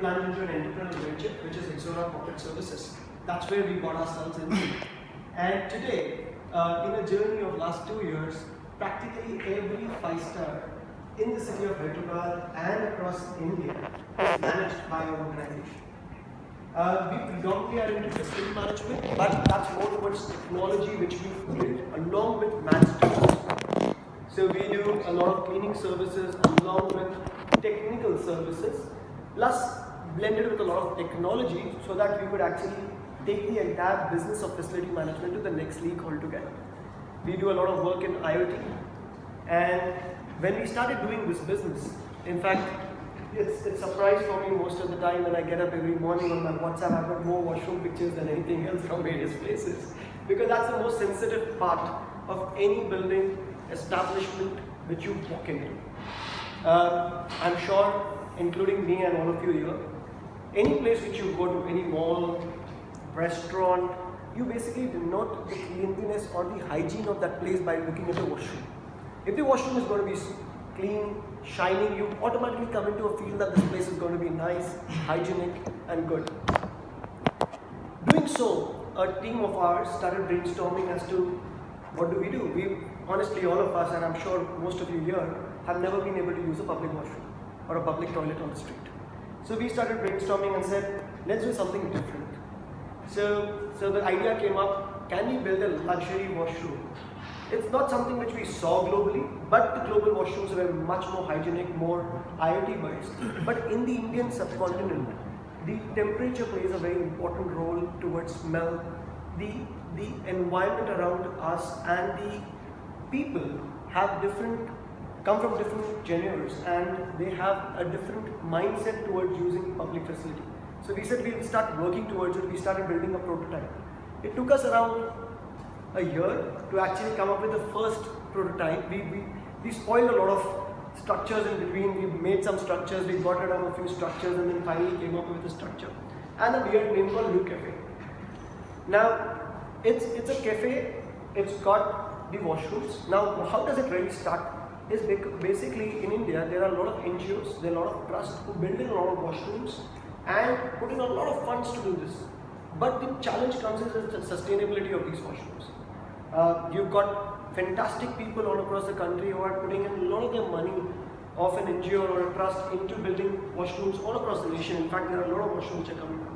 plunged into an entrepreneurial venture, which is Exora Corporate Services. That's where we got ourselves into. And today, in a journey of last 2 years, practically every 5-star in the city of Hyderabad and across India is managed by our organization. We predominantly are into facility management, but that's more towards technology which we build along with management. So we do a lot of cleaning services along with technical services, plus blended with a lot of technology so that we could actually take the entire business of facility management to the next league altogether. We do a lot of work in IoT, and when we started doing this business, in fact, it's a surprise for me most of the time when I get up every morning on my WhatsApp. I've got more washroom pictures than anything else from various places, because that's the most sensitive part of any building establishment which you walk into. I'm sure, including me and all of you here, any place which you go to, any mall, restaurant, you basically denote the cleanliness or the hygiene of that place by looking at the washroom. If the washroom is going to be clean, shining, you automatically come into a feel that this place is going to be nice, hygienic and good. Doing so, a team of ours started brainstorming as to what do we do. We honestly, all of us, and I'm sure most of you here, have never been able to use a public washroom or a public toilet on the street. So we started brainstorming and said, let's do something different. So the idea came up, can we build a luxury washroom? It's not something which we saw globally, but the global washrooms were much more hygienic, more IoT based. But in the Indian subcontinent, the temperature plays a very important role towards smell. The environment around us and the people have come from different genres, and they have a different mindset towards using public facility. So we said we'll start working towards it. We started building a prototype. It took us around a year to actually come up with the first prototype. We spoiled a lot of structures in between. We made some structures, we got rid of a few structures, and then finally came up with a structure and a weird name called New Cafe. Now it's a cafe, it's got the washrooms. Now how does it really start? Is basically in India there are a lot of NGOs, there are a lot of trusts who build in a lot of washrooms and put in a lot of funds to do this. But the challenge comes in the sustainability of these washrooms. You've got fantastic people all across the country who are putting in a lot of their money of an NGO or a trust into building washrooms all across the nation. In fact, there are a lot of washrooms which are coming up.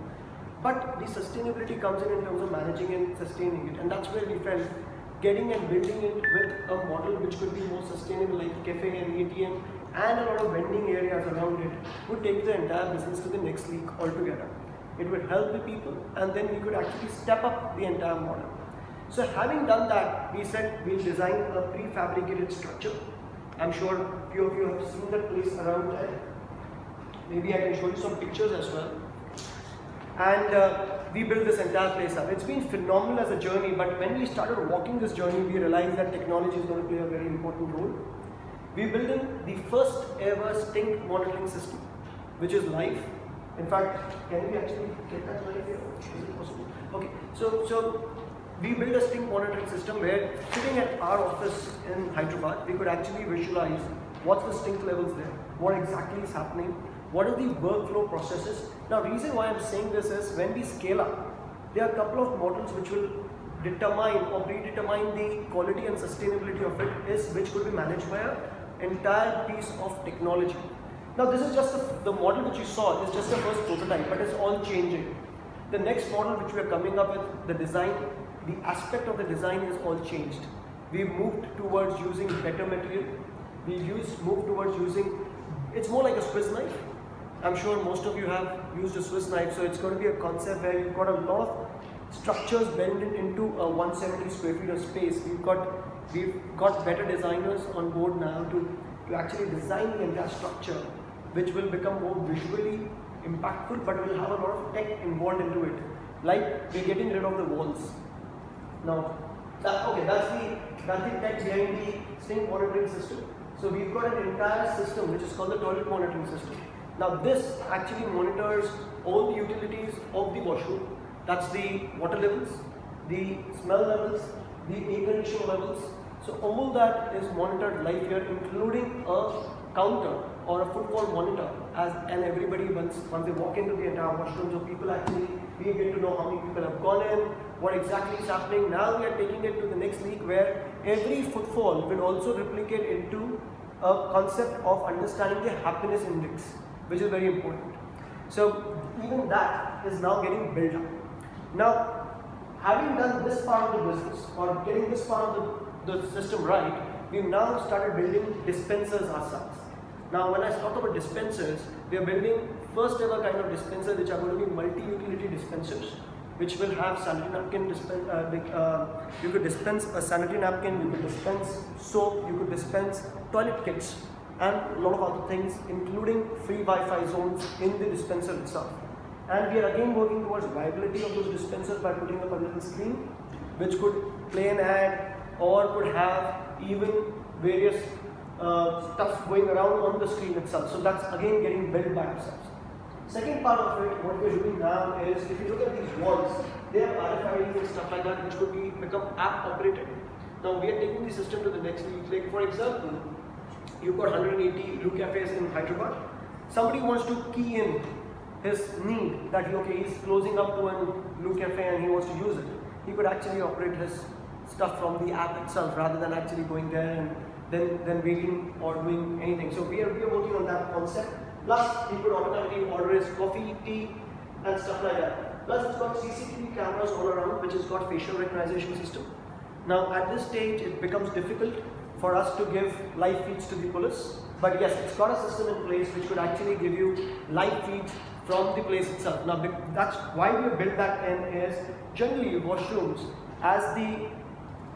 But the sustainability comes in terms of managing and sustaining it, and that's where we felt getting and building it with a model which could be more sustainable, like cafe and ATM and a lot of vending areas around it, would take the entire business to the next league altogether. It would help the people, and then we could actually step up the entire model. So having done that, we said we'll design a prefabricated structure. I'm sure a few of you have seen that place around there. Maybe I can show you some pictures as well. And we built this entire place up. It's been phenomenal as a journey, but when we started walking this journey, we realized that technology is going to play a very important role. We built in the first ever stink monitoring system, which is live. In fact, can we actually get that live here? Is it possible? Okay, so we built a stink monitoring system where, sitting at our office in Hyderabad, we could actually visualize what's the stink levels there, what exactly is happening, what are the workflow processes. Now, reason why I'm saying this is when we scale up, there are a couple of models which will determine or predetermine the quality and sustainability of it, which could be managed by an entire piece of technology. Now, this is just the model which you saw is just the first prototype, but it's all changing. The next model which we are coming up with, the design, the aspect of the design is all changed. We've moved towards using better material. Moved towards using, it's more like a Swiss knife. I'm sure most of you have used a Swiss knife, so it's going to be a concept where you've got a lot of structures blended into a 170 square feet of space. We've got better designers on board now to actually design the entire structure, which will become more visually impactful, but will have a lot of tech involved into it. Like we're getting rid of the walls. Now, that's the tech behind the stink monitoring system. So we've got an entire system which is called the toilet monitoring system. Now this actually monitors all the utilities of the washroom. That's the water levels, the smell levels, the air conditioner levels. So all that is monitored live here, including a counter or a footfall monitor and everybody once they walk into the entire washroom, so people actually, we get to know how many people have gone in, what exactly is happening. Now we are taking it to the next league where every footfall will also replicate into a concept of understanding the happiness index, which is very important. So even that is now getting built up. Now, having done this part of the business or getting this part of the system right, we've now started building dispensers ourselves. Now, when I talk about dispensers, we are building first ever kind of dispensers which are going to be multi-utility dispensers, which will have sanitary napkin you could dispense a sanitary napkin, you could dispense soap, you could dispense toilet kits, and a lot of other things, including free Wi-Fi zones in the dispenser itself. And we are again working towards viability of those dispensers by putting up a little screen which could play an ad or could have even various stuff going around on the screen itself. So that's again getting built by ourselves. Second part of it, what we're doing now is, if you look at these walls, they have RFIDs and stuff like that which could become app operated. Now we are taking the system to the next level. Like for example, you've got 180 Blue Cafes in Hyderabad. Somebody wants to key in his need that he's closing up to a Blue Cafe and he wants to use it. He could actually operate his stuff from the app itself rather than actually going there and then waiting or doing anything. So we are working on that concept. Plus, he could automatically order his coffee, tea, and stuff like that. Plus, it's got CCTV cameras all around, which has got facial recognition system. Now, at this stage, it becomes difficult for us to give live feeds to the police. But yes, it's got a system in place which could actually give you live feeds from the place itself. Now, that's why we built that in is generally washrooms, as the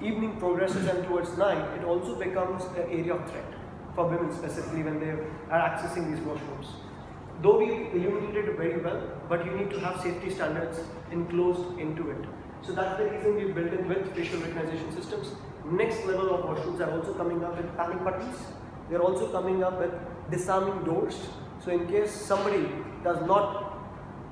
evening progresses and towards night, it also becomes an area of threat for women specifically when they are accessing these washrooms. Though we illuminated it very well, but you need to have safety standards enclosed into it. So that's the reason we built in with facial recognition systems. Next level of washrooms are also coming up with panic buttons. They're also coming up with disarming doors. So in case somebody does not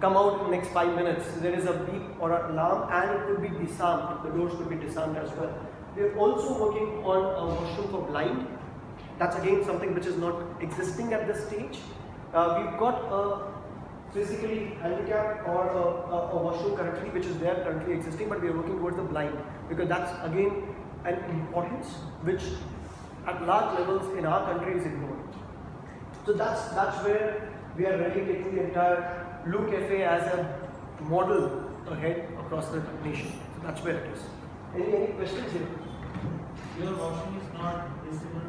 come out in the next 5 minutes, there is a beep or an alarm and it could be disarmed. The doors could be disarmed as well. We're also working on a washroom for blind. That's again something which is not existing at this stage. We've got a physically handicapped or a washroom currently which is there currently existing, but we are working towards the blind because that's again an importance which at large levels in our country is ignored. So that's where we are really taking the entire Blue Cafe as a model ahead across the nation. So that's where it is. Any questions here? Your washroom is not visible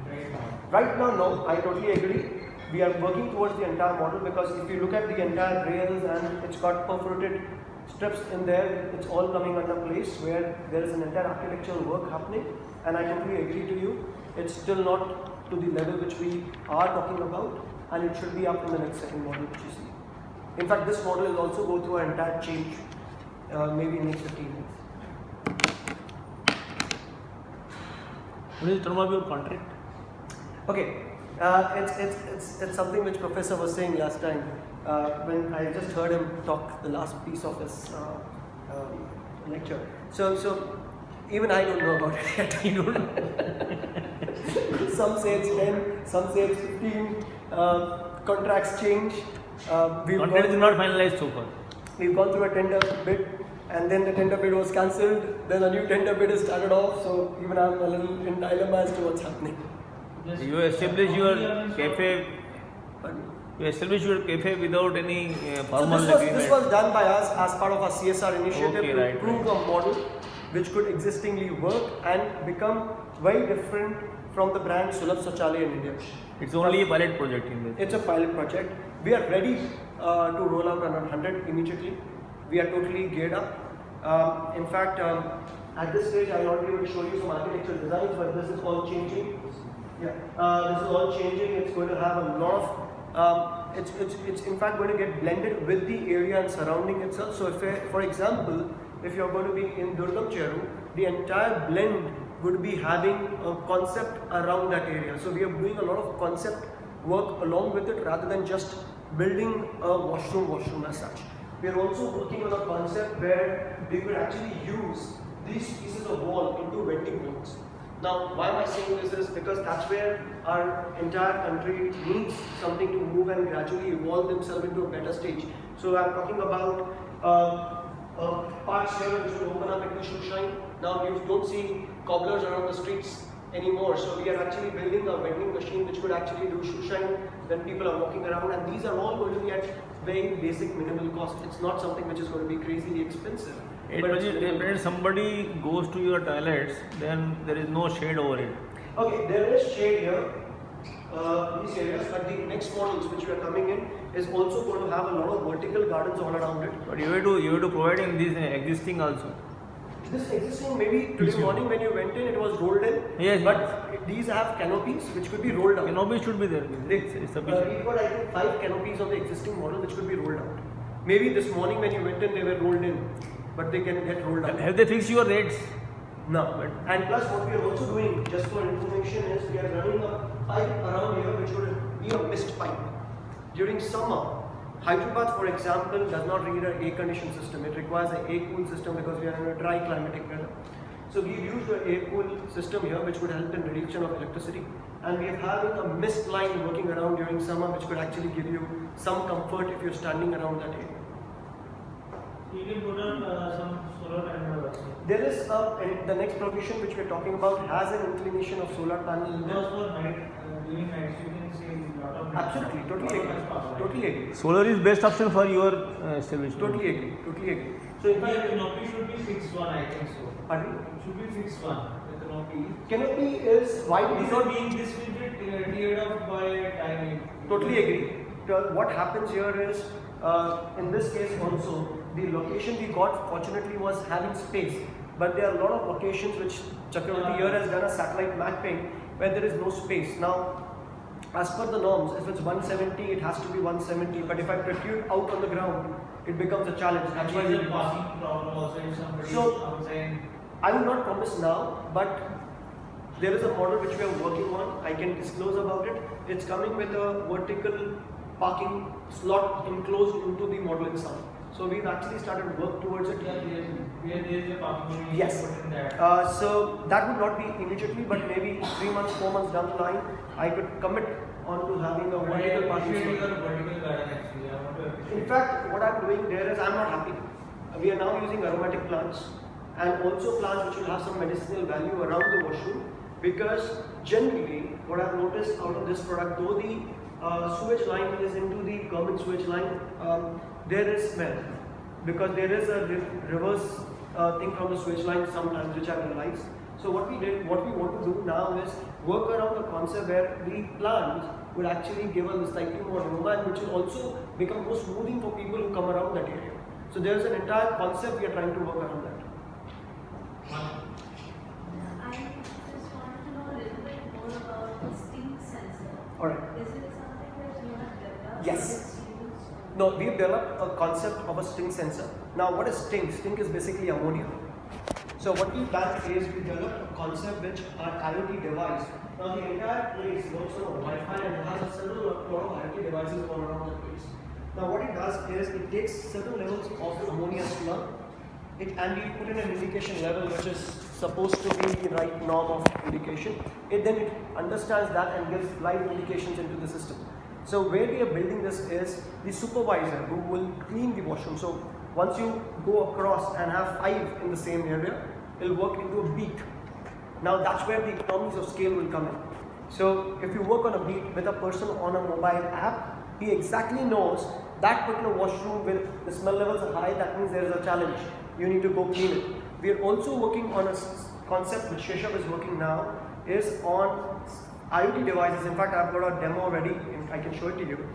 right now. Right now, no. I totally agree. We are working towards the entire model because if you look at the entire rails and it's got perforated strips in there, it's all coming under place where there is an entire architectural work happening. And I totally agree to you. It's still not to the level which we are talking about, and it should be up in the next second model which you see. In fact, this model will also go through an entire change, maybe in the next 15 minutes. What is the term of your contract? Okay, it's something which Professor was saying last time when I just heard him talk the last piece of his lecture. So even I don't know about it yet. You don't know. Some say it's 10, some say it's 15. Contracts change. Contract is not finalized so far. We've gone through a tender bid, and then the tender bid was cancelled. Then a new tender bid is started off. So even I'm a little in dilemma as to what's happening. You establish your cafe. You establish your cafe without any formal agreement. This was done by us as part of our CSR initiative to improve a model which could existingly work and become very different from the brand Sulabh Shauchalaya in India. It's only a pilot project in this. It's a pilot project. We are ready to roll out around 100 immediately. We are totally geared up. In fact, at this stage, I will not be able to show you some architectural designs, but this is all changing. Yeah, this is all changing. It's going to have a lot of. It's in fact going to get blended with the area and surrounding itself. So, for example, if you're going to be in Durgam Cheru, the entire blend would be having a concept around that area. So we are doing a lot of concept work along with it rather than just building a washroom as such. We are also working on a concept where we could actually use these pieces of wall into venting holes. Now, why am I saying this is because that's where our entire country needs something to move and gradually evolve themselves into a better stage. So I'm talking about parks here which will open up into shoe shine. Now you don't see cobblers around the streets anymore. So we are actually building a vending machine which could actually do shoe shine when people are walking around, and these are all going to be at very basic minimal cost. It's not something which is going to be crazily expensive. When somebody goes to your toilets, then there is no shade over it. Okay, there is shade here, these areas, but the next models which we are coming in is also going to have a lot of vertical gardens all around it. But you have to provide in this existing also. This existing, maybe today morning when you went in, it was rolled in. Yes. But these have canopies which could be rolled out. Canopy should be there. It's sufficient. We've got I think 5 canopies on the existing model which could be rolled out. Maybe this morning when you went in, they were rolled in, but they can get rolled out. Have they fixed your rates? No. And plus, what we are also doing, just for information, is we are running a pipe around here which would be a mist pipe. During summer, Hyderabad, for example, does not need an air-conditioned system. It requires an air-cooled system because we are in a dry climatic weather. So we've used an air-cooled system here which would help in reduction of electricity. And we are having a mist line working around during summer which could actually give you some comfort if you're standing around that area. You can put on some solar panel also. There is the next provision which we're talking about has an inclination of solar panel in Because there. for night, during nights you can see a lot of. Absolutely, totally agree. Totally agree. Solar is best option for your establishment. Totally agree. Totally agree. So in The fact, canopy should be fixed one, I think so. pardon? It should be fixed one. The canopy. Canopy is why This not will be this will be cleared up by time. totally agree. What happens here is, in this case also, the location we got fortunately was having space, but there are a lot of locations which Chakravarti here has done a satellite mapping where there is no space. Now, as per the norms, if it's 170, it has to be 170. But if I protrude out on the ground, it becomes a challenge. That's why There is we a parking problem also if somebody is So- outside. I will not promise now, but there is a model which we are working on. I can disclose about it. It's coming with a vertical parking slot enclosed into the model itself. So we've actually started work towards it. Yeah, there is a parking. Yes. Put in that. So that would not be immediately, but maybe 3 months, 4 months down the line, I could commit on to having a But I vertical parking appreciate slot. your vertical garden actually. I want to appreciate. In fact, what I'm doing there is I'm not happy. We are now using aromatic plants and also plants which will have some medicinal value around the washroom, because generally what I've noticed out of this product, though the sewage line is into the common sewage line, there is smell because there is a reverse thing from the sewage line sometimes which I realized. So what we want to do now is work around the concept where the plants would actually give us a slightly more aroma, and which will also become more smoothing for people who come around that area. So there is an entire concept we are trying to work around that. I just wanted to know a little bit more about the stink sensor. Alright. Is it something that you have developed? Yes. It's used? No, we've developed a concept of a stink sensor. Now, what is stink? Stink is basically ammonia. So what we've done is we developed a concept which our IoT device. Now the entire place works on Wi-Fi and it has a several lot of IoT devices all around the place. Now what it does is it takes certain levels of ammonia smell, and we put in an indication level which is supposed to be the right norm of indication. It understands that and gives live indications into the system. So where we are building this is the supervisor who will clean the washroom. So once you go across and have 5 in the same area, it'll work into a beat. Now that's where the economies of scale will come in. So if you work on a beat with a person on a mobile app, he exactly knows that particular washroom where the smell levels are high, that means there is a challenge. You need to go clean it. We are also working on a concept which Sheshav is working now, is on IoT devices. In fact, I've got a demo ready, I can show it to you,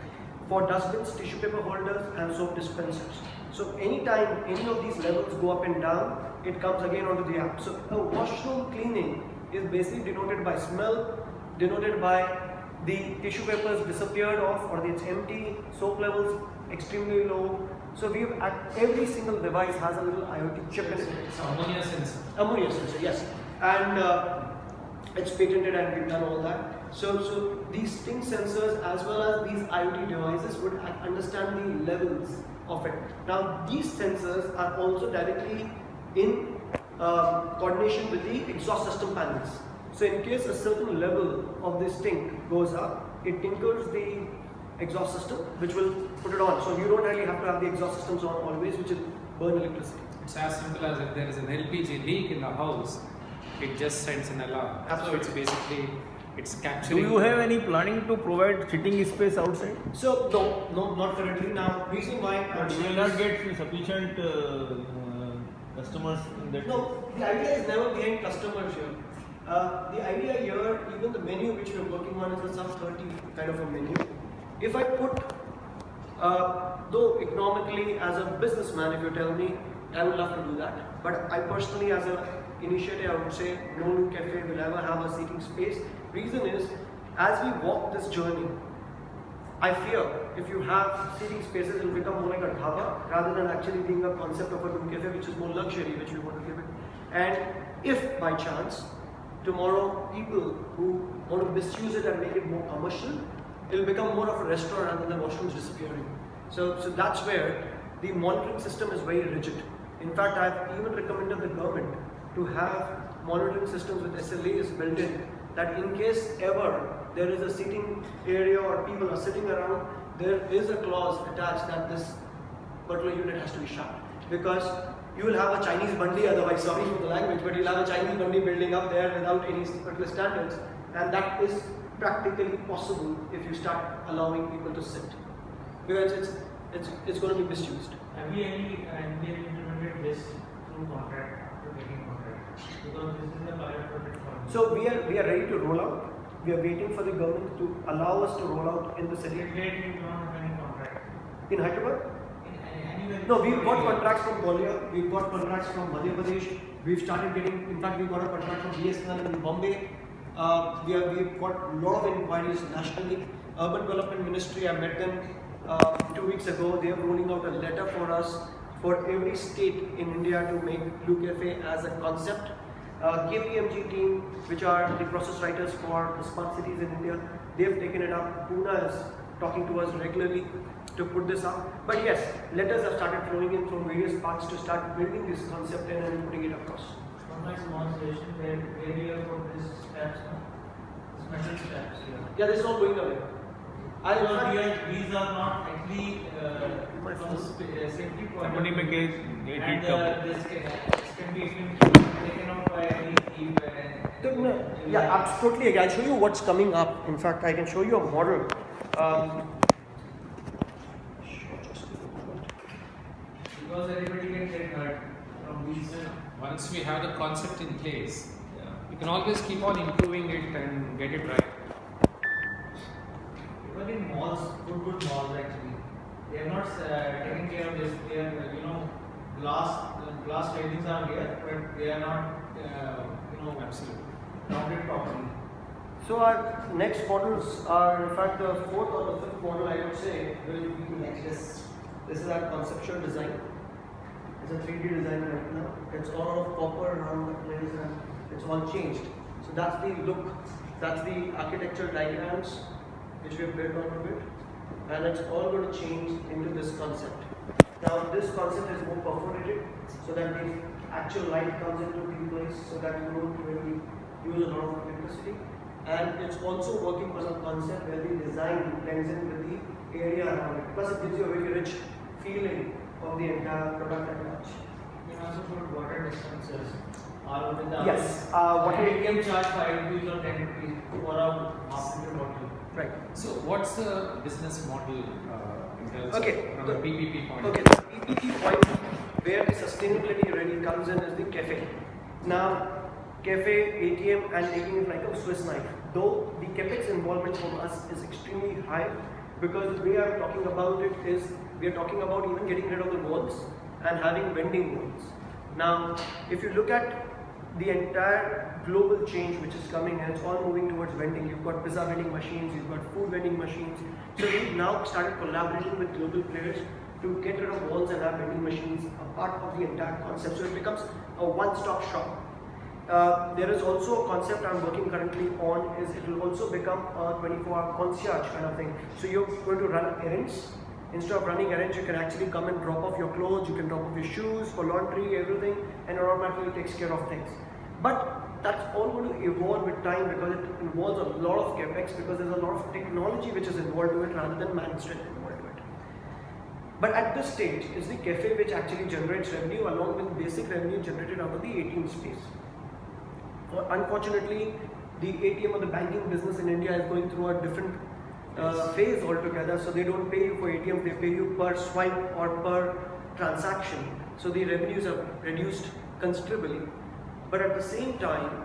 for dustbins, tissue paper holders and soap dispensers. So anytime any of these levels go up and down, it comes again onto the app. So a washroom cleaning is basically denoted by smell, denoted by the tissue papers disappeared off or it's empty, soap levels extremely low. So we've every single device has a little IoT chip in it. It's ammonia sensor. Ammonia sensor, yes. And it's patented and we've done all that. So these stink sensors as well as these IoT devices would understand the levels of it. Now these sensors are also directly in coordination with the exhaust system panels. So in case a certain level of this stink goes up, it tinkers the exhaust system, which will put it on. So you don't really have to have the exhaust systems on always, which will burn electricity. It's as simple as if there is an LPG leak in the house, it just sends an alarm. Absolutely. So it's basically, it's Do capturing. you have any planning to provide sitting space outside? So no, not currently. Now, reason why I'm You will saying not this- get sufficient customers in that. No, the idea is never behind customers here. The idea here, even the menu which we are working on is a sub 30 kind of a menu. If I put, though economically as a businessman, if you tell me, I would love to do that. But I personally, as an initiative, I would say no new cafe will ever have a seating space. Reason is, as we walk this journey, I fear if you have seating spaces, it will become more like a dhaba rather than actually being a concept of a room cafe, which is more luxury, which we want to give it. And if by chance tomorrow people who want to misuse it and make it more commercial, it will become more of a restaurant rather than washrooms disappearing. So that's where the monitoring system is very rigid. In fact, I've even recommended the government to have monitoring systems with SLAs built in, that in case ever there is a seating area or people are sitting around, there is a clause attached that this particular unit has to be shut. Because you will have a Chinese bandi otherwise, sorry for the language, but you'll have a Chinese bandi building up there without any particular standards, and that is practically possible if you start allowing people to sit. Because it's going to be misused. Have we implemented this through contract, after getting contract? Because this is a pilot project for us. So we are ready to roll out. We are waiting for the government to allow us to roll out in the city. Where we don't have any contract. In Hyderabad? Anywhere. No, we've got contracts from Gwalior, we've got contracts from Madhya Pradesh, we've started getting, in fact we've got a contract from BSNL in Bombay. We've got a lot of inquiries nationally. Urban Development Ministry, I met them 2 weeks ago. They are rolling out a letter for us for every state in India to make Blue Cafe as a concept. KPMG team, which are the process writers for the smart cities in India, they've taken it up. Pune is talking to us regularly to put this up. But yes, letters have started flowing in from various parts to start building this concept in and putting it across. From my small station, where we have put this steps, this metal steps here. Yeah, this is all going away. These are not actually from safety point of Company view. में के And it this can be taken out by any thief. Yeah, absolutely. I'll show you what's coming up. In fact, I can show you a model. Because everybody can get hurt from these. Once we have the concept in place, we can always keep on improving it and get it right. Even in malls, good malls actually, they are not taking care of this. They are, glass railings are here, but they are not, Absolutely. mounted properly. So our next models are, in fact, the fourth or the fifth model, I would say, will be like this. This is our conceptual design. It's a 3D design right now. It's all of copper around the place and it's all changed. So that's the look, that's the architectural diagrams which we have built out of it. And it's all going to change into this concept. Now this concept is more perforated so that the actual light comes into the place so that you don't really use a lot of electricity. And it's also working on a concept where the design blends in with the area around it. Plus it gives you a very rich feeling of the entire product at large. You can also put water dispensers all over the Yes, house. what And we you can charge 5 rupees or 10 rupees for a half liter bottle. right. So what's the business model in terms Okay, of from the- a PPP point? Okay, the PPP point where the sustainability really comes in is the cafe. Now, cafe, ATM, and making it like a Swiss knife. Though the capex involvement from us is extremely high, because the way I'm talking about it is we are talking about even getting rid of the walls and having vending walls. Now, if you look at the entire global change which is coming and it's all moving towards vending. You've got pizza vending machines, you've got food vending machines. So we've now started collaborating with global players to get rid of walls and have vending machines a part of the entire concept. So it becomes a one-stop shop. There is also a concept I'm working currently on is it will also become a 24-hour concierge kind of thing. So you're going to run errands. Instead of running errands, you can actually come and drop off your clothes, you can drop off your shoes for laundry, everything, and it automatically takes care of things. But that's all going to evolve with time because it involves a lot of capex, because there's a lot of technology which is involved to it rather than man strength involved to it. But at this stage is the cafe which actually generates revenue along with basic revenue generated out of the ATM space. Unfortunately, the ATM or the banking business in India is going through a different phase altogether. So they don't pay you for ATMs, they pay you per swipe or per transaction. So the revenues are reduced considerably. But at the same time,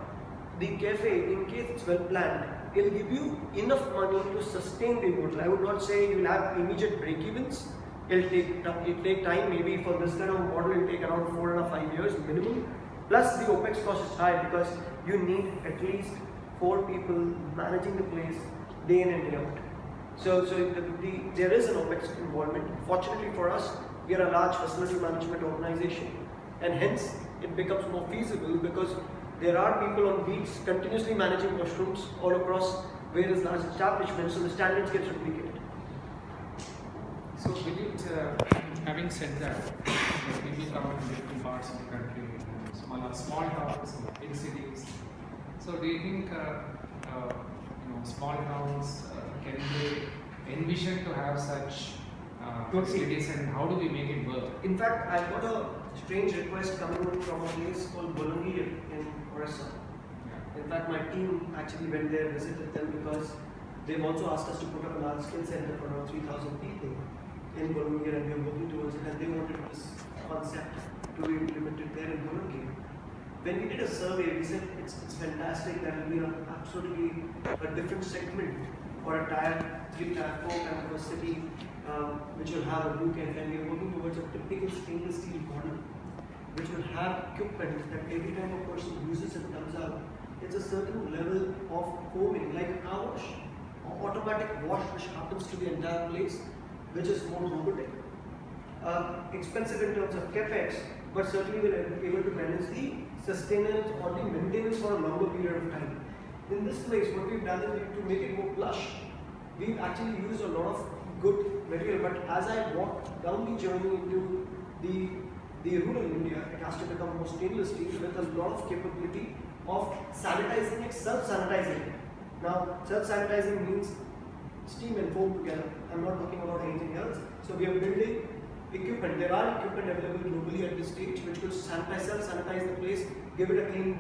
the cafe, in case it's well planned, it'll give you enough money to sustain the model. I would not say you'll have immediate break-evens. It'll take time. Maybe for this kind of model, it'll take around 4 and 5 years minimum. Plus the OPEX cost is high because you need at least 4 people managing the place day in and day out. So there is an OPEX involvement. Fortunately for us, we are a large facility management organization, and hence it becomes more feasible because there are people on beats continuously managing washrooms all across various large establishments, so the standards get replicated. So, will it, having said that, we will cover different parts of the country, small towns, big cities. So, do you think, small towns can they envision to have such facilities, and how do we make it work? In fact, I got a strange request coming in from a place called Bologna in Orissa. Yeah. In fact, my team actually went there, visited them because they've also asked us to put up a large skill center for around 3,000 people in Bologna, and we are working towards it, and they wanted this concept to be implemented there in Bologna. When we did a survey, we said it's fantastic, that will be absolutely a different segment for a tier 3, tier 4 kind of a city, which will have a blue cafe, and we are working towards a typical stainless steel model, which will have equipment that every time a person uses it comes out, it's a certain level of foaming, like a car wash, or automatic wash which happens to the entire place, which is more robotic. Expensive in terms of capex, but certainly will be able to manage the sustenance or the maintenance for a longer period of time. In this place, what we've done is to make it more plush, we've actually used a lot of good material, but as I walk down the journey into the rural India, it has to become more stainless steel with a lot of capability of sanitizing it, self-sanitizing. Now, self-sanitizing means steam and foam together. I'm not talking about anything else. So we are building equipment. There are equipment available globally at this stage which could self-sanitize the place, give it a clean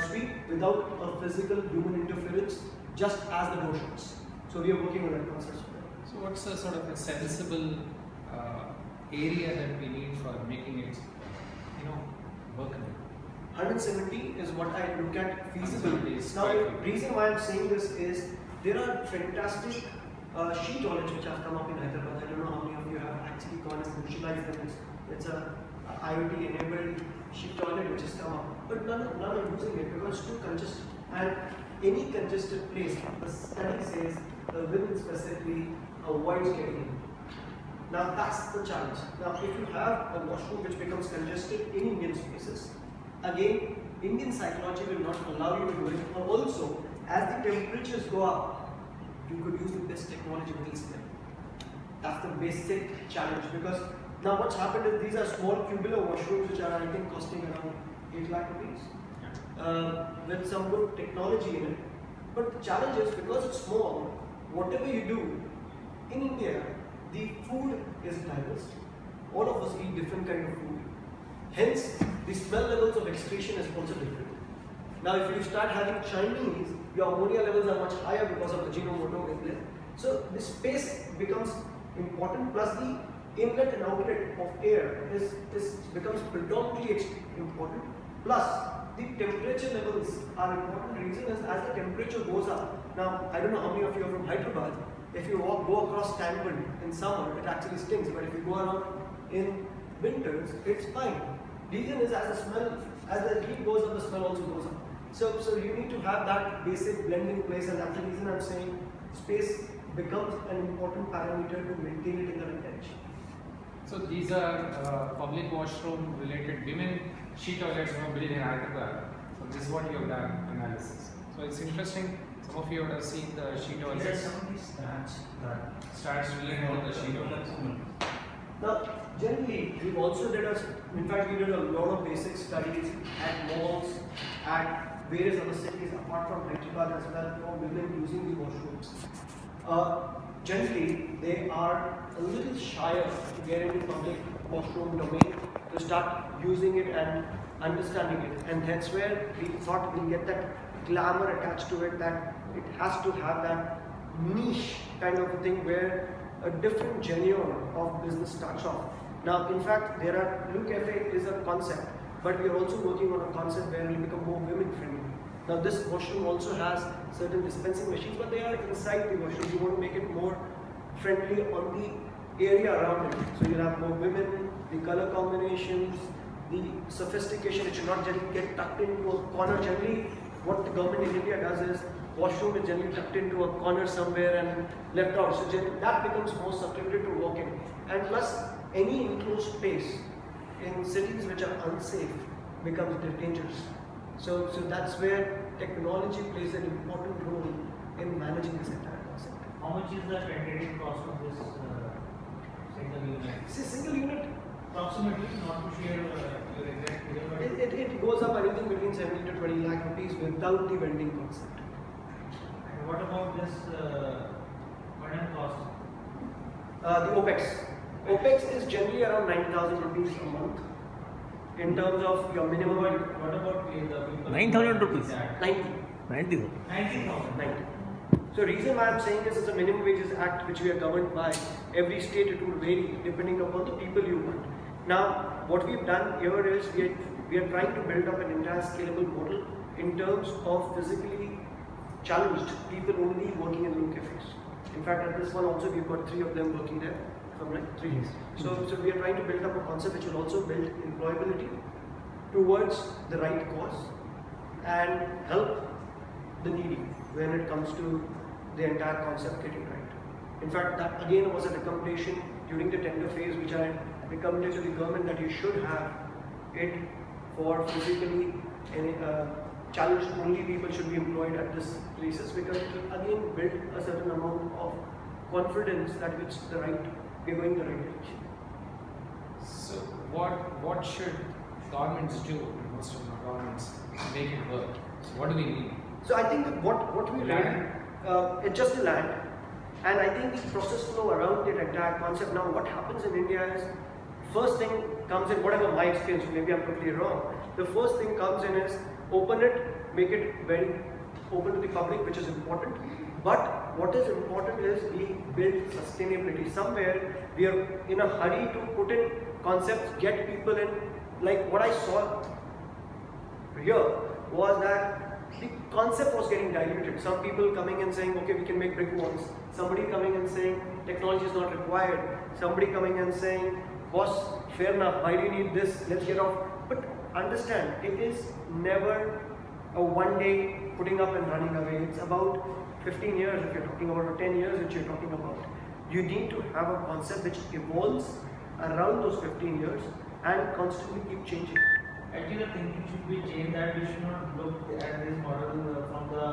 sweep without a physical human interference, just as the door shuts. So we are working on that process. So, what's a sort of a sensible area that we need for making it, workable? 170 is what I look at feasible. 170 is Now, the quite reason why I'm saying this is there are fantastic sheet toilets which have come up in Hyderabad. I don't know how many of you have actually gone and visualized them. It's a IoT enabled sheet toilet which has come up, but none are using it because it's too congested. And any congested place, the study says women specifically avoids getting in. Now that's the challenge. Now if you have a washroom which becomes congested in Indian spaces, again Indian psychology will not allow you to do it. And also, as the temperatures go up, you could use the best technology with this step. That's the basic challenge, because now what's happened is these are small cubular washrooms which are I think costing around 8 lakh rupees with some good technology in it. But the challenge is because it's small, whatever you do in India, the food is diverse. All of us eat different kind of food. Hence, the smell levels of excretion is also different. Now, if you start having Chinese, your ammonia levels are much higher because of the Ajinomoto in there. So, the space becomes important, plus the inlet and outlet of air becomes predominantly important. Plus, the temperature levels are important. Reason is as the temperature goes up. Now, I don't know how many of you are from Hyderabad. If you go across Stanford in summer, it actually stings. But if you go around in winters, it's fine. Reason is as the heat goes up, the smell also goes up. So you need to have that basic blend in place, and that's the reason I'm saying space becomes an important parameter to maintain it in the right direction. So these are public washroom related women sheet toilets built in Hyderabad. So this is what you have done analysis. So it's interesting. Some of you would have seen the sheet toilets. Some of these stats Stats related to the sheet toilets. Now, Generally, we've also in fact, we did a lot of basic studies at malls, at various other cities apart from Hyderabad as well for women using the washrooms. Generally, they are a little shyer to get into public washroom domain to start using it and understanding it, and that's where we thought we'll get that glamour attached to it, that it has to have that niche kind of a thing where a different genuine of business starts off. Now, in fact, Blue Cafe is a concept, but we are also working on a concept where it will become more women friendly. Now, this washroom also has certain dispensing machines, but they are inside the washroom. You want to make it more friendly on the area around it. So you'll have more women, the color combinations, the sophistication. It should not generally get tucked into a corner. Generally, what the government in India does is washroom is generally tucked into a corner somewhere and left out. So that becomes more secluded to walk in. And plus, any enclosed space in cities which are unsafe becomes dangerous. So that's where technology plays an important role in managing this entire concept. How much is the tentative cost of this single unit? See, single unit, Approximately, not to share your exact figure, but it goes up anything between 70 to 20 lakh rupees without the vending concept. and what about this per cost? The OPEX. OPEX is generally around 9,000 rupees a month in terms of your minimum. What about the people? 9,000 rupees? 90. 90. 90,000. 90. So reason why I'm saying this is a minimum wages act which we are governed by. Every state it will vary depending upon the people you want. Now what we've done here is we are trying to build up an entire scalable model in terms of physically challenged people only working in blue cafes. In fact, at this one also we've got 3 of them working there. From like 3 years. So we are trying to build up a concept which will also build employability towards the right cause and help the needy when it comes to the entire concept getting right. In fact, that again was a recommendation during the tender phase which I recommended to the government that you should have it for physically challenged only people should be employed at this places, because it will again build a certain amount of confidence that we're going the right direction. So what should governments do? Most of our governments make it work. So what do we need? So I think what we Land. it's just the land, and I think the process flow around the entire concept. Now what happens in India is, first thing comes in, whatever my experience, maybe I'm totally wrong, the first thing comes in is open it, make it very open to the public, which is important. But what is important is we build sustainability. Somewhere we are in a hurry to put in concepts, get people in. Like what I saw here was that the concept was getting diluted. Some people coming and saying, okay, we can make brick walls. Somebody coming and saying, technology is not required. Somebody coming and saying, boss, fair enough, why do you need this? Let's get off. But understand, it is never a one day putting up and running away. It's about 15 years if you're talking about, or 10 years which you're talking about. You need to have a concept which evolves around those 15 years and constantly keep changing. Actually, the thinking should be changed, that we should not look at this model from the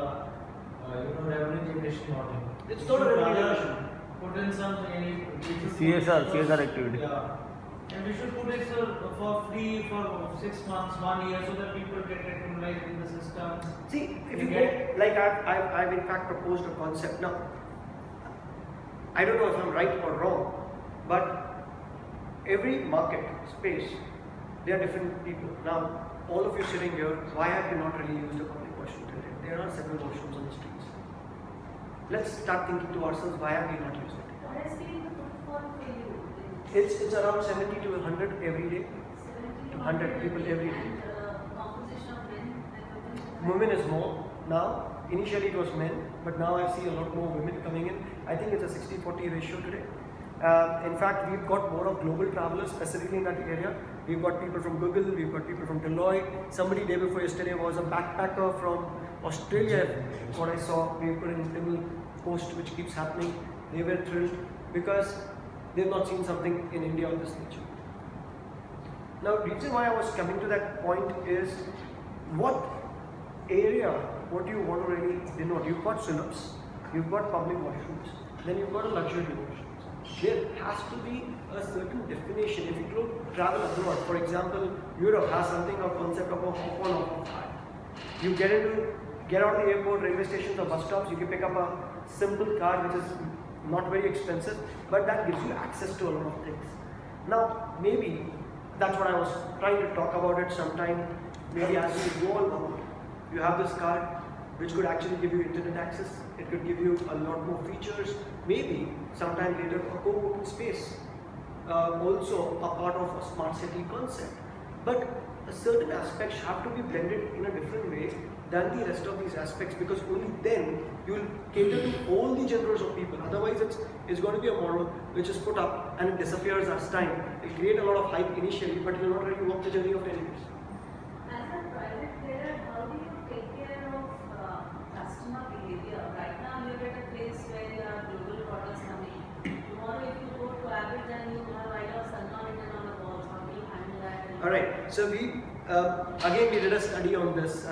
revenue generation model. It's We not a should revenue rather generation. Put in some CSR activity. Yeah. And we should put it for free for 6 months, 1 year, so that people get recognized in the system. See, if you get, like I've in fact proposed a concept. Now, I don't know if I'm right or wrong, but every market space, there are different people. Now, all of you sitting here, why have you not really used a public washroom till date? There are several washrooms on the streets. Let's start thinking to ourselves, why have we not used it? What has been the footfall for you? It's around 70 to 100 every day. 70 to 100 people every day. And composition of men and women? Women is more now. Initially it was men, but now I see a lot more women coming in. I think it's a 60-40 ratio today. In fact, we've got more of global travelers specifically in that area. We've got people from Google, we've got people from Deloitte. Somebody day before yesterday was a backpacker from Australia. What I saw, we put in a little post which keeps happening. They were thrilled because they've not seen something in India of this nature. Now, the reason why I was coming to that point is what area, what do you want to really denote? You've got synops, you've got public washrooms, then you've got a luxury washrooms. There has to be a certain definition. If you don't travel abroad, for example, Europe has something of concept of a hop on off card. You get out of the airport, railway stations or bus stops, you can pick up a simple card which is not very expensive, but that gives you access to a lot of things. Now, maybe that's what I was trying to talk about it sometime. Maybe as we go along, you have this card which could actually give you internet access. It could give you a lot more features. Maybe sometime later a co-working space. Also a part of a smart city concept. But certain aspects have to be blended in a different way than the rest of these aspects, because only then you will cater to all the genders of people. Otherwise it's going to be a model which is put up and it disappears as time. It will create a lot of hype initially, but you will not really walk the journey of 10 years. As a private player, how do you take care of customer behavior? Right now you're at a place where you have global products coming. Tomorrow if you go to Abbott, then you have either Salman written on the walls. How do you handle that? Alright, so again we did a study on this.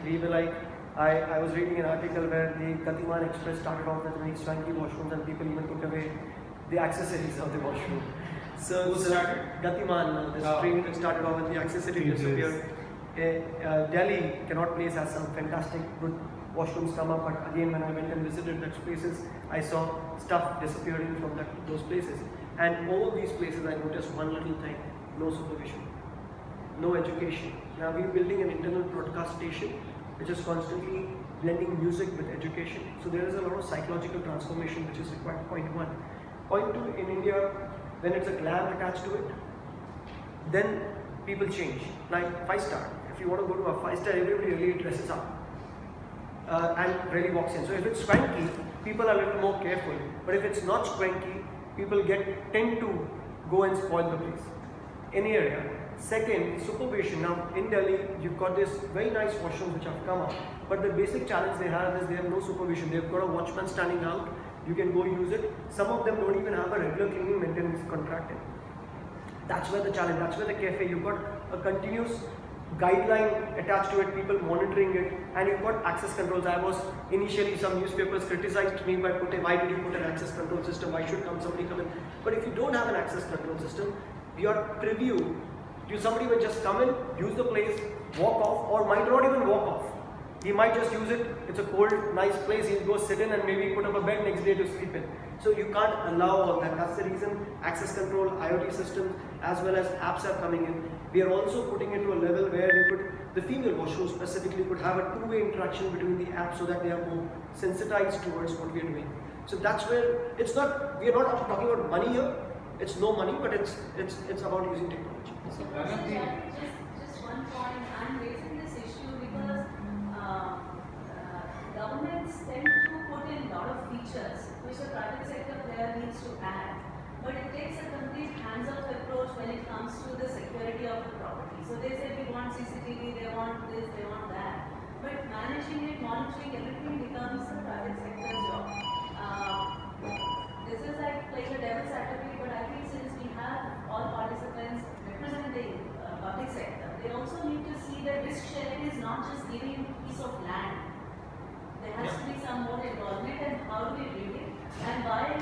We were like, I was reading an article where the Gatiman Express started off with very swanky washrooms and people even took away the accessories of the washroom. So Gatiman, this train that started off with the accessories disappeared. Delhi cannot place has some fantastic good washrooms come up, but again when I went and visited those places, I saw stuff disappearing from those places. And all these places I noticed one little thing: no supervision, no education. Now we're building an internal broadcast station which is constantly blending music with education. So there is a lot of psychological transformation which is required, point one. Point two, in India, when it's a glam attached to it, then people change. Like 5-star, if you want to go to a 5-star, everybody really dresses up and really walks in. So if it's swanky, people are a little more careful. But if it's not swanky, people tend to go and spoil the place. Any area. Second, supervision. Now in Delhi, you've got this very nice washrooms which have come up, but the basic challenge they have is they have no supervision. They've got a watchman standing out. You can go use it. Some of them don't even have a regular cleaning maintenance contracted. That's where the challenge. That's where the cafe. You've got a continuous guideline attached to it, people monitoring it, and you've got access controls. Initially some newspapers criticized me by why did you put an access control system? Why should somebody come in? But if you don't have an access control system, your preview, somebody will just come in, use the place, walk off, or might not even walk off. He might just use it. It's a cold, nice place. He'll go sit in and maybe put up a bed next day to sleep in. So you can't allow all that. That's the reason access control, IoT systems, as well as apps are coming in. We are also putting it to a level where the female washrooms specifically could have a two-way interaction between the apps so that they are more sensitized towards what we are doing. So that's where we are not talking about money here. It's no money, but it's about using technology. So just one point. I'm raising this issue because governments tend to put in a lot of features which a private sector player needs to add, but it takes a complete hands-off approach when it comes to the security of the property. So they say we want CCTV, they want this, they want that, but managing it, monitoring everything becomes the private sector's job. This is like playing a devil's advocate, but I think since we have all participants representing public sector, they also need to see that risk sharing is not just giving a piece of land. There has to be some more involvement, and how do we bring it? And while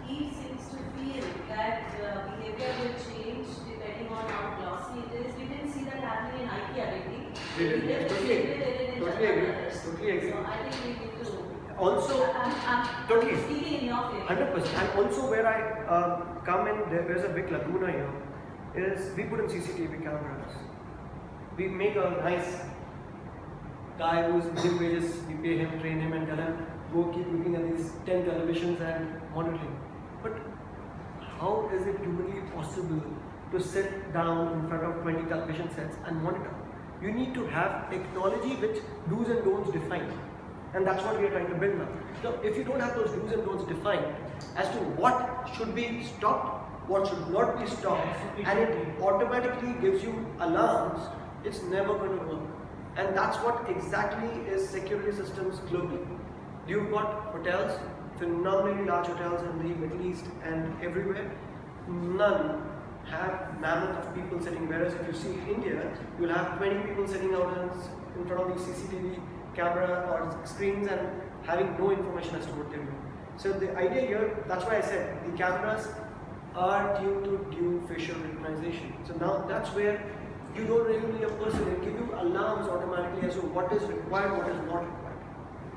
he seems to feel that behavior will change depending on how glossy it is, we didn't see that happening in IKEA, did we? Totally agree. So I think we need to. Also, I'm totally. speaking in your favor. 100%. And also where I come in, there's a big lacuna here, is we put in CCTV cameras. We make a nice guy who's giving wages, we pay him, train him and tell him, go keep looking at these 10 televisions and monitoring. But how is it humanly possible to sit down in front of 20 television sets and monitor? You need to have technology which do's and don'ts define. And that's what we are trying to build now. So if you don't have those do's and don'ts defined as to what should be stopped, what should not be stopped, and it automatically gives you alarms, it's never going to work. And that's what exactly is security systems globally. You've got hotels, phenomenally large hotels in the Middle East and everywhere. None have mammoth of people sitting, whereas if you see India, you'll have 20 people sitting out in front of the CCTV camera or screens and having no information as to what they're doing. So the idea here, that's why I said the cameras are due to due facial recognition. So now that's where you don't really need a person. It gives you alarms automatically as to what is required, what is not required.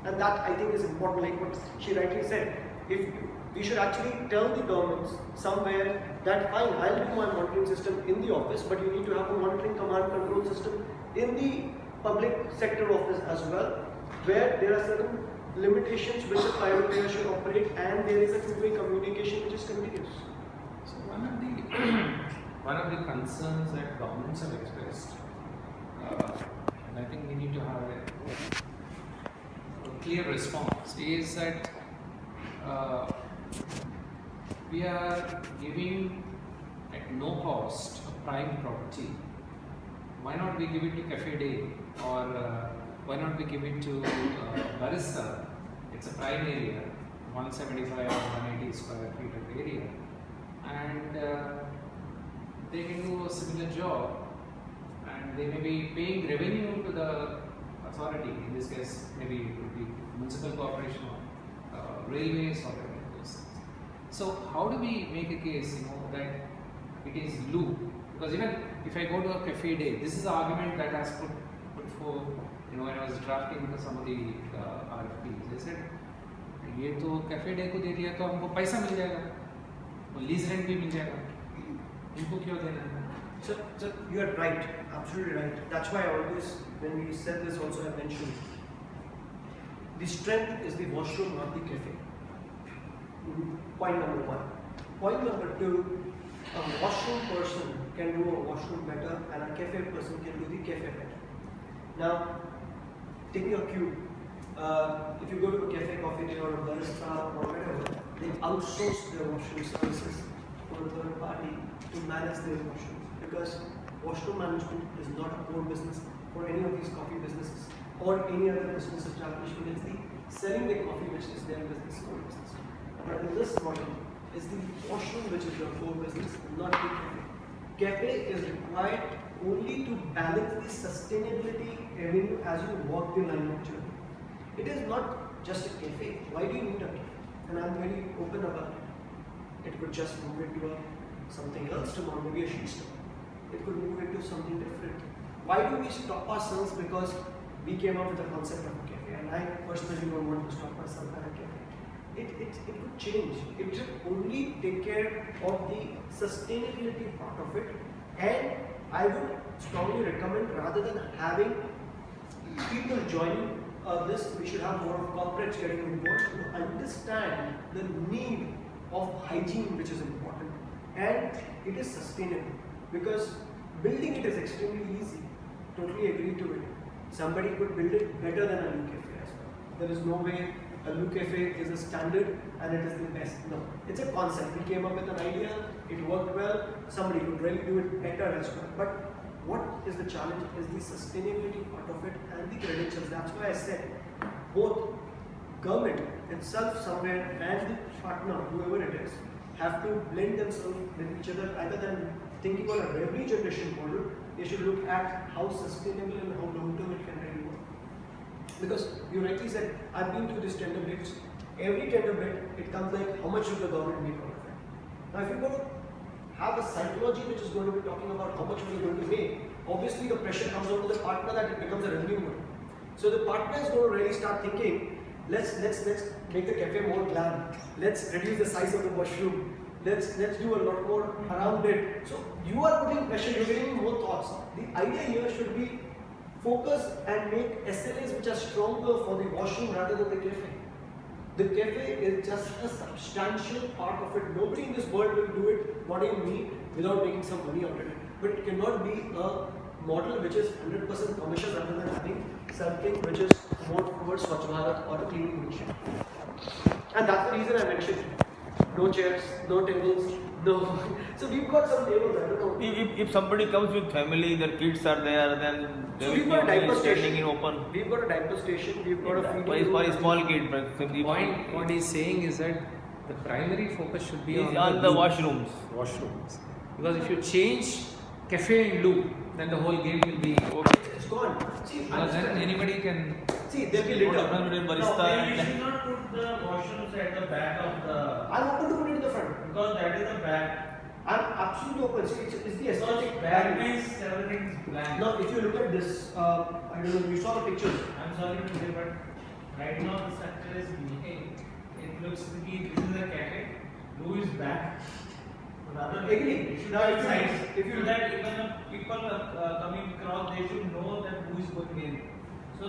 And that I think is important, like what she rightly said. If we should actually tell the governments somewhere that fine, I'll do my monitoring system in the office, but you need to have a monitoring command control system in the public sector office as well, where there are certain limitations which a private player should operate, and there is a two-way communication which is continuous. So one of the concerns that governments have expressed, and I think we need to have a clear response, is that we are giving at no cost a prime property. Why not we give it to Cafe Day, or why not we give it to Barista? It's a prime area, 175 or 180 square feet of area, and they can do a similar job, and they may be paying revenue to the authority. In this case, maybe it would be municipal corporation or railways or whatever. So how do we make a case, that it is loop? Because even if I go to a Cafe Day, this is the argument that has put forth, when I was drafting some of the RFPs. They said, ये तो Cafe Day को दे दिया तो हमको पैसा मिल जाएगा, lease rent भी मिल जाएगा, इनको क्यों देना है? So you are right, absolutely right. That's why I always, when we said this also, I mentioned the strength is the washroom, not the cafe. Point number one. Point number two, a washroom person can do a washroom better, and a cafe person can do the cafe better. Now, taking a cue, if you go to a cafe, coffee day, or a barista, or whatever, they outsource their washroom services to a third party to manage their washrooms, because washroom management is not a core business for any of these coffee businesses or any other business establishment. It's the selling the coffee which is their business, core business. But in this model, is the washroom which is your core business, not the cafe. Cafe is required only to balance the sustainability revenue as you walk the line of journey. It is not just a cafe. Why do you need a cafe? And I'm very open about it. It could just move into something else tomorrow, maybe a sheet store. It could move into something different. Why do we stop ourselves? Because we came up with the concept of a cafe, and I personally don't want to stop myself at a cafe. It could change. It should only take care of the sustainability part of it, and I would strongly recommend, rather than having people joining this, we should have more of corporates getting involved to understand the need of hygiene, which is important, and it is sustainable, because building it is extremely easy. Totally agree to it. Somebody could build it better than a new cafe as well. There is no way a new cafe is a standard and it is the best. No, it's a concept. We came up with an idea, it worked well, somebody could really do it better as well. But what is the challenge is the sustainability part of it and the credentials. That's why I said both government itself somewhere and the partner, whoever it is, have to blend themselves with each other. Rather than thinking on a revenue generation model, they should look at how sustainable and how long term it can really work. Because you rightly said, I've been through these tender bids. Every tender bid, it comes like, how much should the government make out of it? Now, if you're going to have a psychology which is going to be talking about how much we're going to make, obviously the pressure comes on to the partner that it becomes a revenue model. So the partner is going to really start thinking, let's make the cafe more glam. Let's reduce the size of the washroom. Let's do a lot more around it. So you are putting pressure, you're getting more thoughts. The idea here should be focus and make SLAs which are stronger for the washroom rather than the cafe. The cafe is just a substantial part of it. Nobody in this world will do it, not even me, without making some money out of it. But it cannot be a model which is 100% commercial rather than having something which is more towards Swachh Bharat or a cleaning mission. And that's the reason I mentioned no chairs, no tables, no. So we've got some tables, I don't know. If somebody comes with family, their kids are there, then they So will we've got a be diaper standing station. in open. We've got a diaper station, we've got a feeding For room. a small kid, but The point what he's saying is that the primary focus should be is on the loop. washrooms. Washrooms. Because if you change cafe and loop, then the whole game will be over. It's gone. See, Because then understand. anybody can. See, there'll be litter. Barista No, you and should not put the washrooms at the back of the, I'm open to put it in the front. because that is the back. I'm absolutely open. See, it's the aesthetic. Bad means everything is blank. Now, if you look at this, I don't know, you saw the pictures. I'm sorry to say, but right now the structure is weak. It looks like this is a cafe. Blue is back. Rather, Agree. it should Now, be sides. if you So that even the people coming across, they should know that who is going in. So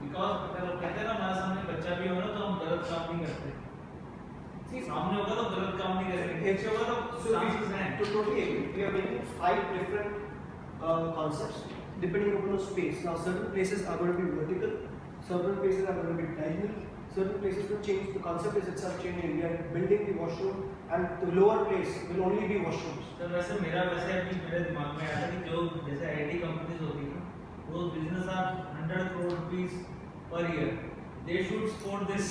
because अगर कहते हैं ना हमारे सामने बच्चा भी हो ना तो हम गलत काम नहीं करते. सामने होगा तो गलत काम नहीं करेंगे. पीछे होगा तो chances हैं. To totally agree. We are making 5 different concepts depending upon the space. Now, certain places are going to be vertical, certain places are going to be diagonal, certain places will change. The concept is itself changing. We are building the washroom, and the lower place will only be washrooms. तो वैसे मेरा वैसे अभी मेरे दिमाग में आया था कि जो जैसे आईटी कंपनीज होती हैं वो business are 100 crore rupees per year. They should support this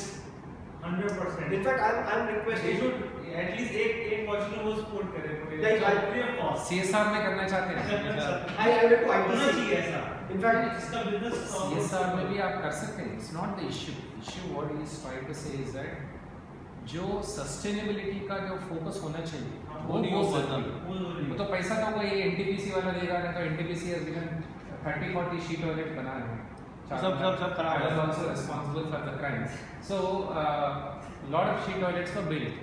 100%. In fact, I'm They requesting. should at least एक वॉशरूम वो सपोर्ट करे. Like, free of cost. CSR में करना चाहते हैं. I went to होना ITC. चाहिए ऐसा. In fact, इसका बिजनेस CSR में भी आप कर सकते हैं. It's not the issue. Issue what he is trying to say is that जो सस्टेनेबिलिटी का जो फोकस होना चाहिए वो बहुत जरूरी है. वो तो पैसा तो वही NTPC वाला देगा ना, तो NTPC has given 30-40 sheet toilet बना रहे हैं. सब खराब I है. was also responsible for the crimes. So lot of sheet toilets were built.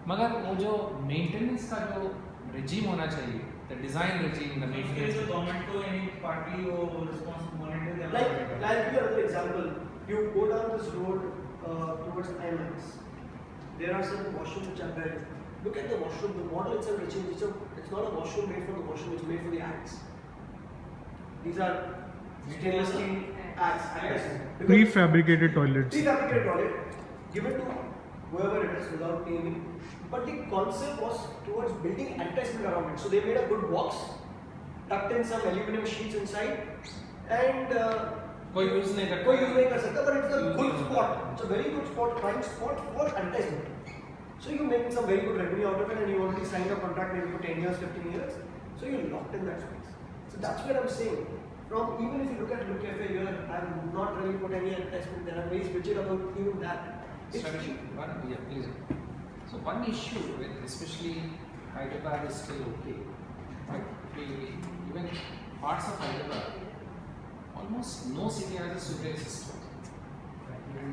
मगर वो जो मेंटेनेंस का जो regime होना चाहिए, the design regime, the maintenance. तो गवर्नमेंट को यानी पार्टी वो रिस्पांसिबल मॉनिटर देना like, पड़ेगा. I'll give you another example. You go down this road towards IMAX. There are some washrooms which are buried. Look at the washroom. The model itself has changed. It's not a washroom made for the washroom. It's made for the ads. These are stainless steel ads. Prefabricated toilets. Prefabricated toilet given to whoever it is without naming. But the concept was towards building advertisement around it. So they made a good box, tucked in some aluminum sheets inside, and कोई use नहीं करता. कोई use नहीं कर सकता, but it's a good spot. It's a very good spot, prime spot for advertisement. So you're making some very good revenue out of it, and you already signed a contract maybe for 10 years, 15 years. So you're locked in that space. So that's what I'm saying. From even if you look at Look Cafe here, I'm not really put any advertisement there. I'm very rigid about even that. It's Sorry, cheap. please. So one issue with especially Hyderabad is still okay. Right? Even parts of Hyderabad, almost no city has a sewage system.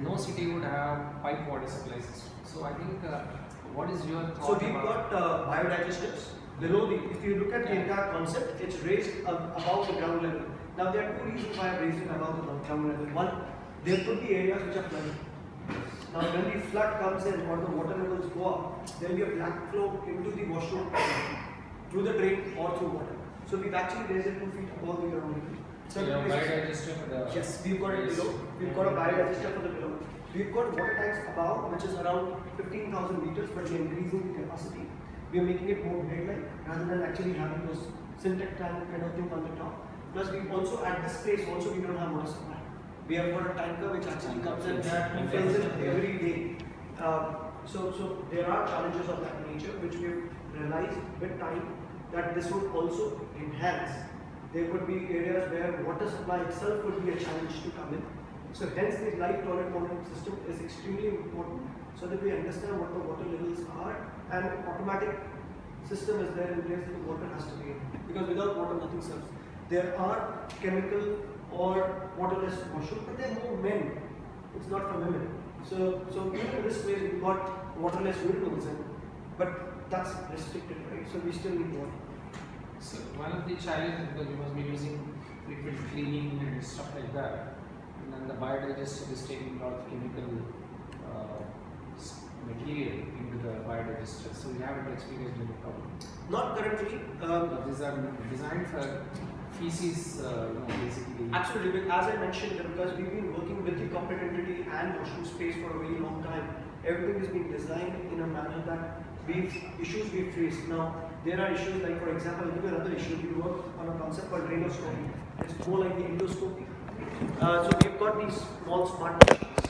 No city would have pipe water supply system. So I think what is your thought So we've about? got biodigestives below the. If you look at the entire concept, it's raised above the ground level. Now there are 2 reasons why I've raised it above the ground level. One, there could be areas which are flooded. Now when the flood comes in or the water levels go up, there will be a black flow into the washroom through the drain or through water. So we've actually raised it 2 feet above the ground level. So you have biodigester for the. Yes, we've got it below. We've got a biodigester for the below. We've got water tanks above, which is around 15,000 liters, but we're increasing the capacity. We're making it more bed-like rather than actually having those synthetic tank kind of thing on the top. Plus, we also at this place also we don't have water supply. We have got a tanker which actually comes in and fills it every day. So there are challenges of that nature which we've realized with time that this would also enhance. There could be areas where water supply itself could be a challenge to come in. So hence the live toilet monitoring system is extremely important so that we understand what the water levels are and automatic system is there in place that the water has to be in. Because without water nothing serves. There are chemical or waterless washroom, but they're more men. It's not for women. So even in this way we've got waterless urinals in, but that's restricted, right? So we still need water. So one of the challenges, because you must be using liquid cleaning and stuff like that, and then the biodigester is taking a lot of chemical material into the biodigester. So you haven't experienced any problem. Not currently. These are designed for feces, basically. Absolutely, but as I mentioned, because we've been working with the corporate entity and washroom space for a very long time, everything is being designed in a manner that issues we've faced. Now, there are issues like, for example, I'll give you another issue. We work on a concept called radioscopy. It's more like the endoscopy. So we've got these small smart machines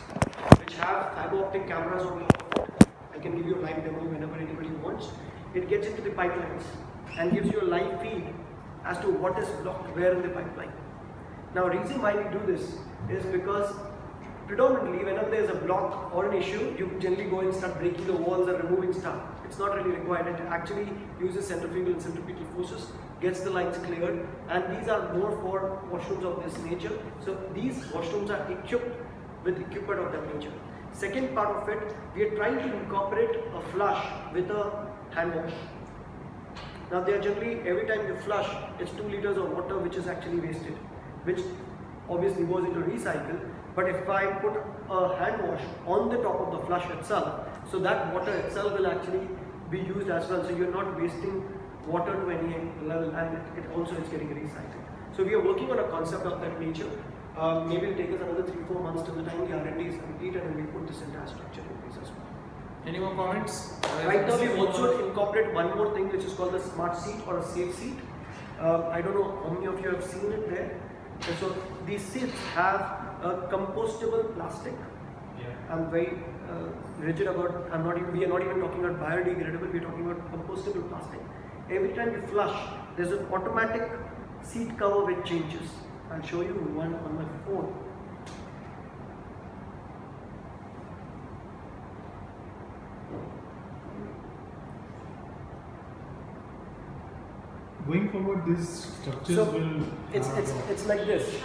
which have fiber optic cameras on top of it. I can give you a live demo whenever anybody wants. It gets into the pipelines and gives you a live feed as to what is blocked where in the pipeline. Now, reason why we do this is because predominantly whenever there is a block or an issue, you generally go and start breaking the walls or removing stuff. it's not really required. It actually uses centrifugal and centripetal forces, gets the lines cleared, and these are more for washrooms of this nature. So these washrooms are equipped with equipment of that nature. Second part of it, we are trying to incorporate a flush with a hand wash. Now they are generally, every time you flush, it's 2 liters of water which is actually wasted, which obviously goes into recycle. But if I put a hand wash on the top of the flush itself, so that water itself will actually be used as well. So you're not wasting water to any level, and it also is getting recycled. So we are working on a concept of that nature. Maybe it'll take us another 3-4 months till the time the R&D is completed and we put this entire structure in place as well. Any more comments? Right now we've also incorporated one more thing which is called the smart seat or a safe seat. I don't know how many of you have seen it there. And so these seats have a compostable plastic. Yeah. I'm very rigid about, we are not even talking about biodegradable, we're talking about compostable plastic. Every time you flush, there's an automatic seat cover which changes. I'll show you one on my phone. Going forward, these structures So will. it's like this.